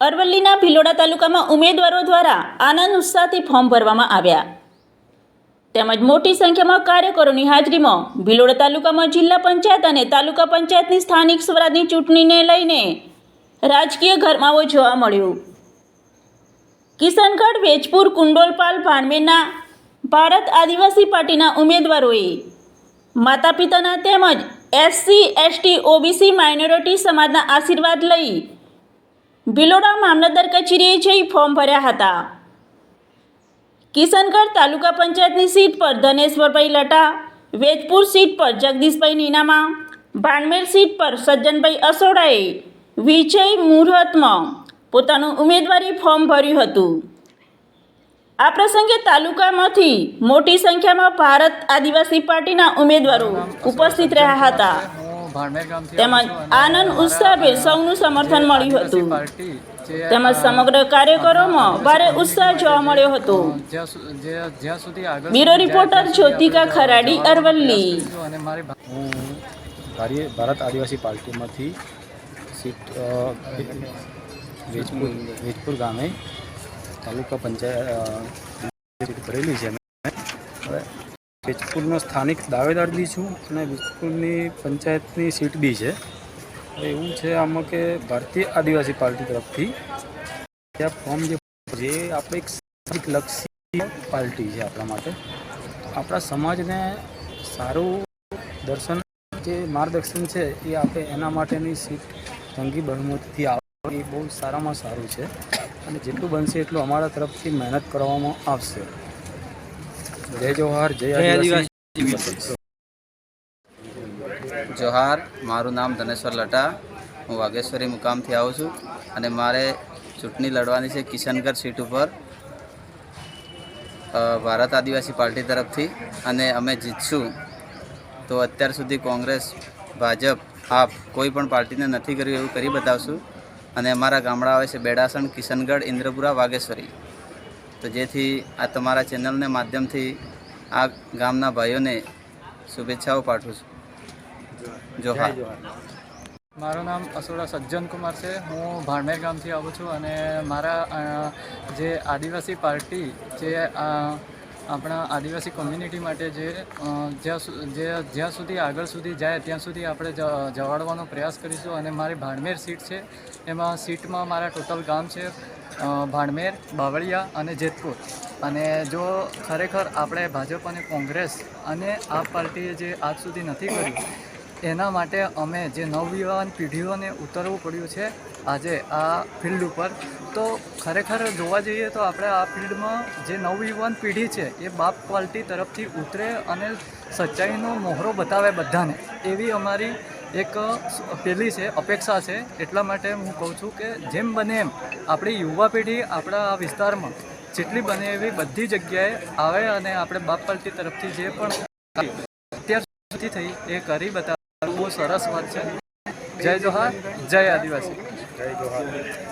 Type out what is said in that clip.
અરવલ્લીના ભિલોડા તાલુકામાં ઉમેદવારો દ્વારા આનંદ ઉત્સાહથી ફોર્મ ભરવામાં આવ્યા તેમજ મોટી સંખ્યામાં કાર્યકરોની હાજરીમાં ભિલોડા તાલુકામાં જિલ્લા પંચાયત અને તાલુકા પંચાયતની સ્થાનિક સ્વરાજની ચૂંટણીને લઈને રાજકીય ગરમાવો જોવા મળ્યો। કિશનગઢ, વેજપુર, કુંડોલપાલ, ભાણમેરના ભારત આદિવાસી પાર્ટીના ઉમેદવારોએ માતા પિતાના તેમજ SC, ST, OBC માઇનોરિટી સમાજના આશીર્વાદ લઈ ભિલોડા મામલતદાર કચેરીએ જઈ ફોર્મ ભર્યા હતા। કિશનગઢ તાલુકા પંચાયતની સીટ પર ધનેશ્વરભાઈ લટા, વેજપુર સીટ પર જગદીશભાઈ નીનામા, ભાણમેર સીટ પર સજ્જનભાઈ અસોડાએ વિજય મુહૂર્તમાં પોતાનું ઉમેદવારી ફોર્મ ભર્યું હતું। આ પ્રસંગે તાલુકામાંથી મોટી સંખ્યામાં ભારત આદિવાસી પાર્ટીના ઉમેદવારો ઉપસ્થિત રહ્યા હતા તેમજ આનંદ ઉત્સાહભેર સૌનું સમર્થન મળ્યું હતું તેમજ સમગ્ર કાર્યકરોમાં ભારે ઉત્સાહ જોવા મળ્યો હતો। Bureau reporter Jyotika Kharadi, Aravalli. ભારત આદિવાસી પાર્ટીમાંથી સીટ વેજપુર ગામે તાલુકા પંચાયત સીટ ભરેલી છે। હવે વેજપુરનો સ્થાનિક દાવેદાર બી છું અને વેજપુરની પંચાયતની સીટ બી છે। હવે એવું છે આમાં કે ભારતીય આદિવાસી પાર્ટી તરફથી ત્યાં ફોર્મ જે આપણે એક સામાજિકલક્ષી પાર્ટી છે આપણા માટે, આપણા સમાજને સારું દર્શન જે માર્ગદર્શન છે એ આપણે એના માટેની સીટ જંગી બહુમતીથી આવે એ બહુ સારામાં સારું છે અને જેટલું બનશે એટલું અમારા તરફથી મહેનત કરવામાં આવશે। જય જોહાર, જય આદિવાસી। જોહાર, મારું નામ ધનેશ્વર લટા, હું વાઘેશ્વરી મુકામથી આવું છું અને મારે ચૂંટણી લડવાની છે કિશનગઢ સીટ ઉપર ભારત આદિવાસી પાર્ટી તરફથી અને અમે જીતશું તો અત્યાર સુધી કોંગ્રેસ, ભાજપ, આપ કોઈ પણ પાર્ટીને નથી કર્યું એવું કરી બતાવશું અને અમારા ગામડા આવે છે બેડાસણ, કિશનગઢ, ઇન્દ્રપુરા, વાઘેશ્વરી। તો જેથી આ તમારા ચેનલને માધ્યમથી આ ગામના ભાઈઓને શુભેચ્છાઓ પાઠવું છું। જોહાર। મારું નામ અસોડા સજ્જન કુમાર છે, હું ભાણમેર ગામથી આવું છું અને મારા જે આદિવાસી પાર્ટી જે આપણા આદિવાસી કોમ્યુનિટી માટે જ્યાં સુધી આગળ સુધી જાય ત્યાં સુધી આપણે જવાડવાનો પ્રયાસ કરીશું અને મારી ભાણમેર સીટ છે, એમાં સીટમાં મારા ટોટલ ગામ છે ભાણમેર, બાવળિયા અને જેતપુર। અને જો ખરેખર આપણે ભાજપ અને કોંગ્રેસ અને આ પાર્ટીએ જે આજ સુધી નથી કર્યું એના માટે અમે જે નવયુવાન પેઢીઓને ઉતરવું પડ્યું છે આજે આ ફિલ્ડ ઉપર, તો ખરેખર જોવા જઈએ તો આપણે આ ફિલ્ડમાં જે નવયુવાન પેઢી છે એ બાપ ક્વોલિટી તરફથી ઉતરે અને સચ્ચાઈનો મોહરો બતાવે બધાને, એવી અમારી એક પેલી છે અપેક્ષા છે। એટલા માટે હું કહું છું કે જેમ બને એમ આપણી યુવા પેઢી આપણા આ વિસ્તારમાં જેટલી બને એવી બધી જગ્યાએ આવે અને આપણે બાપ પાર્ટી તરફથી જે પણ અત્યાર સુધી થઈ એ કરી બતાવે, બહુ સરસ વાત છે। જય જોહાર, જય આદિવાસી। જય જોહાર।